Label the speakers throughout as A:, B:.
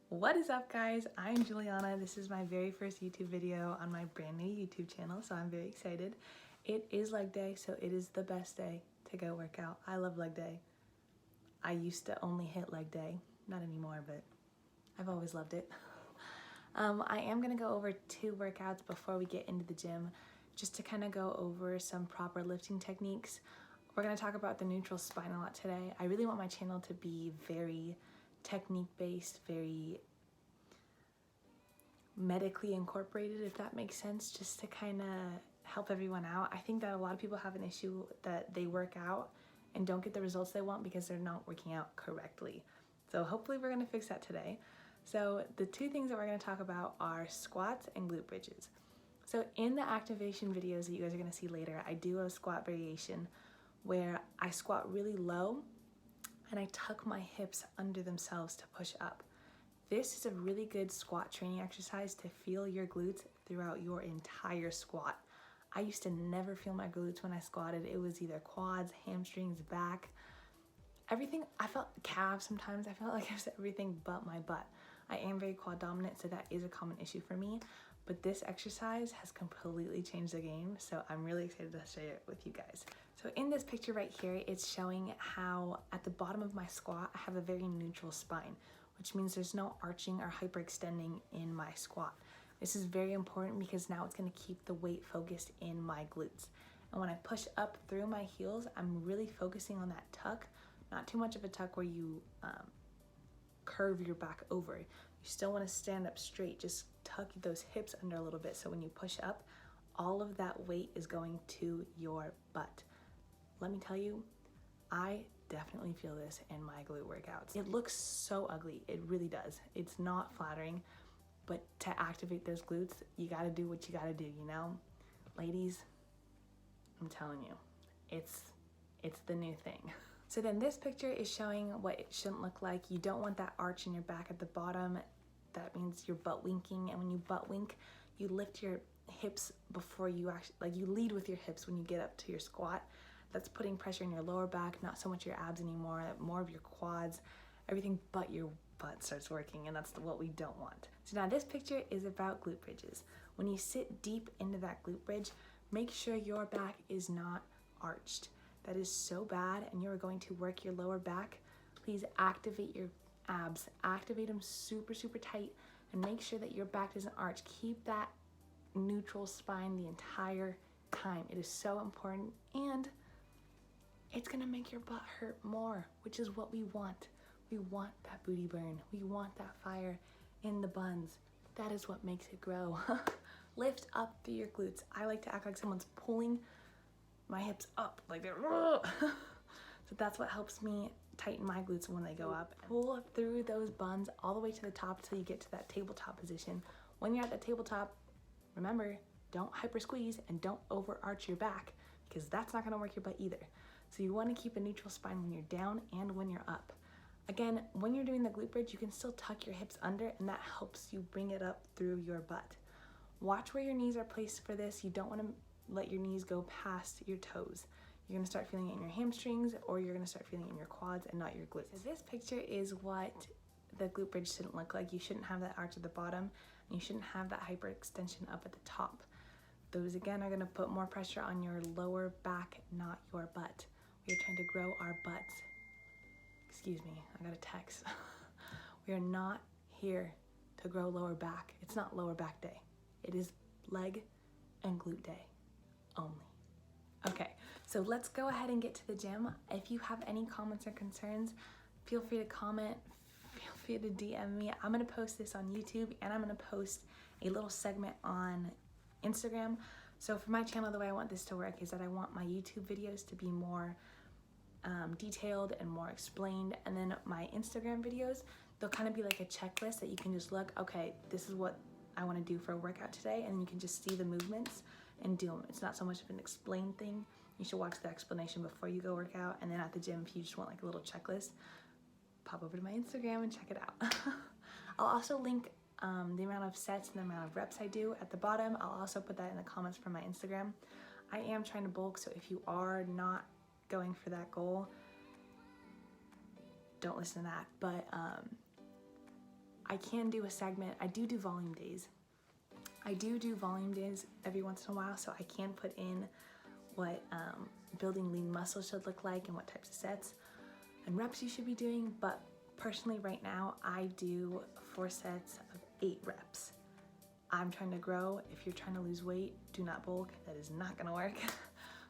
A: What is up, guys? I'm Juliana. This is my very first YouTube video on my brand new YouTube channel, so I'm very excited. It is leg day, so it is the best day to go work out. I love leg day. I used to only hit leg day, not anymore, but I've always loved it. I am gonna go over 2 workouts before we get into the gym, just to kind of go over some proper lifting techniques. We're gonna talk about the neutral spine a lot today. I really want my channel to be very technique-based, very medically incorporated, if that makes sense, just to kind of help everyone out. I think that a lot of people have an issue that they work out and don't get the results they want because they're not working out correctly. So hopefully we're going to fix that today. So the 2 things that we're going to talk about are squats and glute bridges. So in the activation videos that you guys are going to see later, I do a squat variation where I squat really low and I tuck my hips under themselves to push up. This is a really good squat training exercise to feel your glutes throughout your entire squat. I used to never feel my glutes when I squatted. It was either quads, hamstrings, back, everything. I felt calves sometimes. I felt like I was everything but my butt. I am very quad dominant, so that is a common issue for me. But this exercise has completely changed the game, so I'm really excited to share it with you guys. So in this picture right here, it's showing how at the bottom of my squat, I have a very neutral spine, which means there's no arching or hyperextending in my squat. This is very important because now it's gonna keep the weight focused in my glutes. And when I push up through my heels, I'm really focusing on that tuck, not too much of a tuck where you curve your back over. You still wanna stand up straight, just tuck those hips under a little bit. So when you push up, all of that weight is going to your butt. Let me tell you, I definitely feel this in my glute workouts. It looks so ugly, it really does. It's not flattering, but to activate those glutes, you gotta do what you gotta do, you know? Ladies, I'm telling you, it's the new thing. So then this picture is showing what it shouldn't look like. You don't want that arch in your back at the bottom. That means you're butt winking, and when you butt wink, you lift your hips before you actually, like you lead with your hips when you get up to your squat. That's putting pressure in your lower back, not so much your abs anymore, more of your quads, everything but your butt starts working, and that's what we don't want. So now this picture is about glute bridges. When you sit deep into that glute bridge, make sure your back is not arched. That is so bad, and you're going to work your lower back. Please activate your abs, activate them super, super tight, and make sure that your back doesn't arch. Keep that neutral spine the entire time. It is so important, and it's gonna make your butt hurt more, which is what we want. We want that booty burn. We want that fire in the buns. That is what makes it grow. Lift up through your glutes. I like to act like someone's pulling my hips up, like they're, so that's what helps me tighten my glutes when they go up. Pull through those buns all the way to the top until you get to that tabletop position. When you're at the tabletop, remember, don't hyper squeeze and don't over arch your back, because that's not gonna work your butt either. So you wanna keep a neutral spine when you're down and when you're up. Again, when you're doing the glute bridge, you can still tuck your hips under, and that helps you bring it up through your butt. Watch where your knees are placed for this. You don't wanna let your knees go past your toes. You're gonna start feeling it in your hamstrings, or you're gonna start feeling it in your quads and not your glutes. So this picture is what the glute bridge shouldn't look like. You shouldn't have that arch at the bottom, and you shouldn't have that hyperextension up at the top. Those again are gonna put more pressure on your lower back, not your butt. We are trying to grow our butts. Excuse me, I got a text. We are not here to grow lower back. It's not lower back day. It is leg and glute day only. Okay, so let's go ahead and get to the gym. If you have any comments or concerns, feel free to comment, feel free to DM me. I'm gonna post this on YouTube, and I'm gonna post a little segment on Instagram. So for my channel, the way I want this to work is that I want my YouTube videos to be more detailed and more explained, and then my Instagram videos, they'll kind of be like a checklist that you can just look, okay, this is what I want to do for a workout today, and you can just see the movements and do them. It's not so much of an explained thing. You should watch the explanation before you go work out, and then at the gym, if you just want like a little checklist, pop over to my Instagram and check it out. I'll also link the amount of sets and the amount of reps I do at the bottom. I'll also put that in the comments from my Instagram. I am trying to bulk, so if you are not going for that goal, don't listen to that, but I can do a segment. I do volume days. I do volume days every once in a while, so I can put in what building lean muscle should look like and what types of sets and reps you should be doing. But personally right now, I do 4 sets of 8 reps. I'm trying to grow. If you're trying to lose weight, do not bulk. That is not gonna work,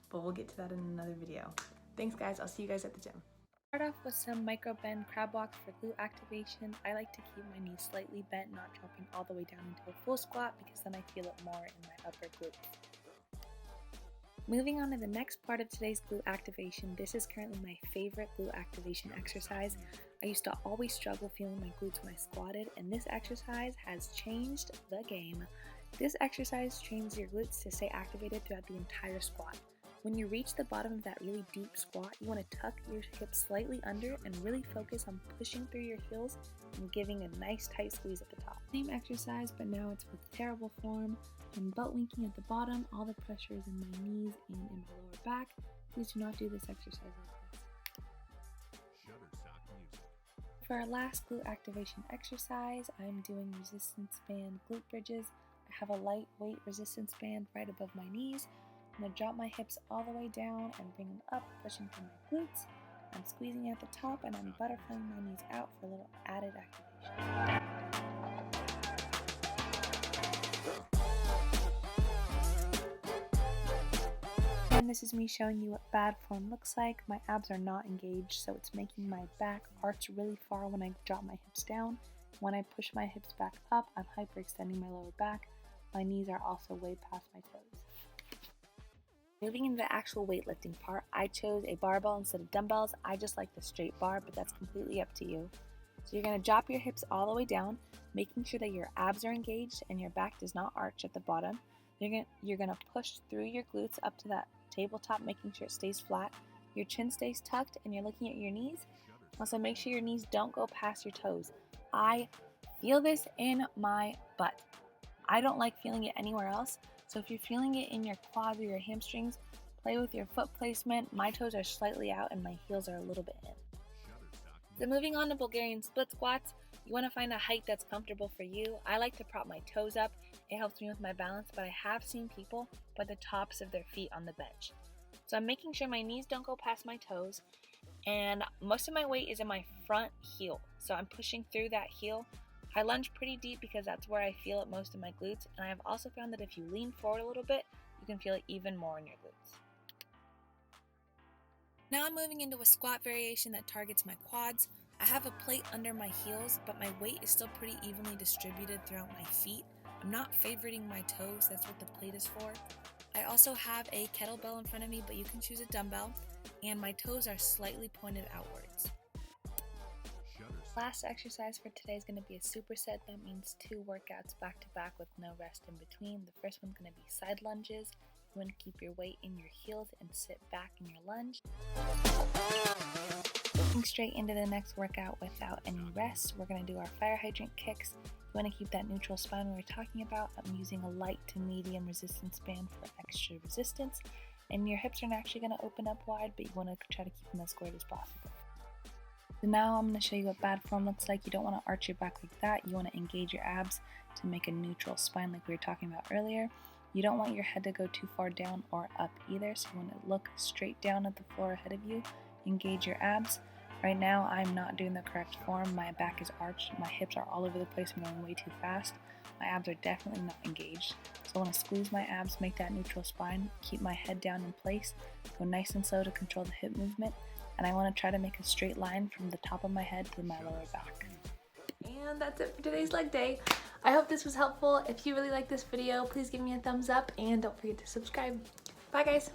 A: but we'll get to that in another video. Thanks guys, I'll see you guys at the gym. Start off with some micro bend crab walks for glute activation. I like to keep my knees slightly bent, not dropping all the way down into a full squat because then I feel it more in my upper glutes. Moving on to the next part of today's glute activation, this is currently my favorite glute activation exercise. I used to always struggle feeling my glutes when I squatted, and this exercise has changed the game. This exercise trains your glutes to stay activated throughout the entire squat. When you reach the bottom of that really deep squat, you want to tuck your hips slightly under and really focus on pushing through your heels and giving a nice tight squeeze at the top. Same exercise, but now it's with terrible form. I'm butt winking at the bottom, all the pressure is in my knees and in my lower back. Please do not do this exercise like this. For our last glute activation exercise, I'm doing resistance band glute bridges. I have a lightweight resistance band right above my knees. I'm going to drop my hips all the way down and bring them up, pushing through my glutes. I'm squeezing at the top and I'm butterflying my knees out for a little added activation. And this is me showing you what bad form looks like. My abs are not engaged, so it's making my back arch really far when I drop my hips down. When I push my hips back up, I'm hyperextending my lower back. My knees are also way past my toes. Moving into the actual weightlifting part, I chose a barbell instead of dumbbells. I just like the straight bar, but that's completely up to you. So you're going to drop your hips all the way down, making sure that your abs are engaged and your back does not arch at the bottom. You're going to push through your glutes up to that tabletop, making sure it stays flat. Your chin stays tucked and you're looking at your knees. Also make sure your knees don't go past your toes. I feel this in my butt. I don't like feeling it anywhere else. So if you're feeling it in your quads or your hamstrings, play with your foot placement. My toes are slightly out and my heels are a little bit in. So moving on to Bulgarian split squats, you want to find a height that's comfortable for you. I like to prop my toes up. It helps me with my balance, but I have seen people put the tops of their feet on the bench. So I'm making sure my knees don't go past my toes, and most of my weight is in my front heel. So I'm pushing through that heel. I lunge pretty deep because that's where I feel it most in my glutes, and I've also found that if you lean forward a little bit, you can feel it even more in your glutes. Now I'm moving into a squat variation that targets my quads. I have a plate under my heels, but my weight is still pretty evenly distributed throughout my feet. I'm not favoriting my toes, that's what the plate is for. I also have a kettlebell in front of me, but you can choose a dumbbell, and my toes are slightly pointed outwards. Last exercise for today is going to be a superset. That means 2 workouts back to back with no rest in between. The first one's going to be side lunges. You want to keep your weight in your heels and sit back in your lunge. Looking straight into the next workout without any rest, we're going to do our fire-hydrant kicks. You want to keep that neutral spine we were talking about. I'm using a light to medium resistance band for extra resistance. And your hips are actually going to open up wide, but you want to try to keep them as squared as possible. So now I'm going to show you what bad form looks like. You don't want to arch your back like that. You want to engage your abs to make a neutral spine like we were talking about earlier. You don't want your head to go too far down or up either, so you want to look straight down at the floor ahead of you. Engage your abs. Right now I'm not doing the correct form. My back is arched. My hips are all over the place. I'm going way too fast. My abs are definitely not engaged. So I want to squeeze my abs, make that neutral spine, keep my head down in place, go nice and slow to control the hip movement. And I want to try to make a straight line from the top of my head to my lower back. And that's it for today's leg day. I hope this was helpful. If you really like this video, please give me a thumbs up and don't forget to subscribe. Bye guys.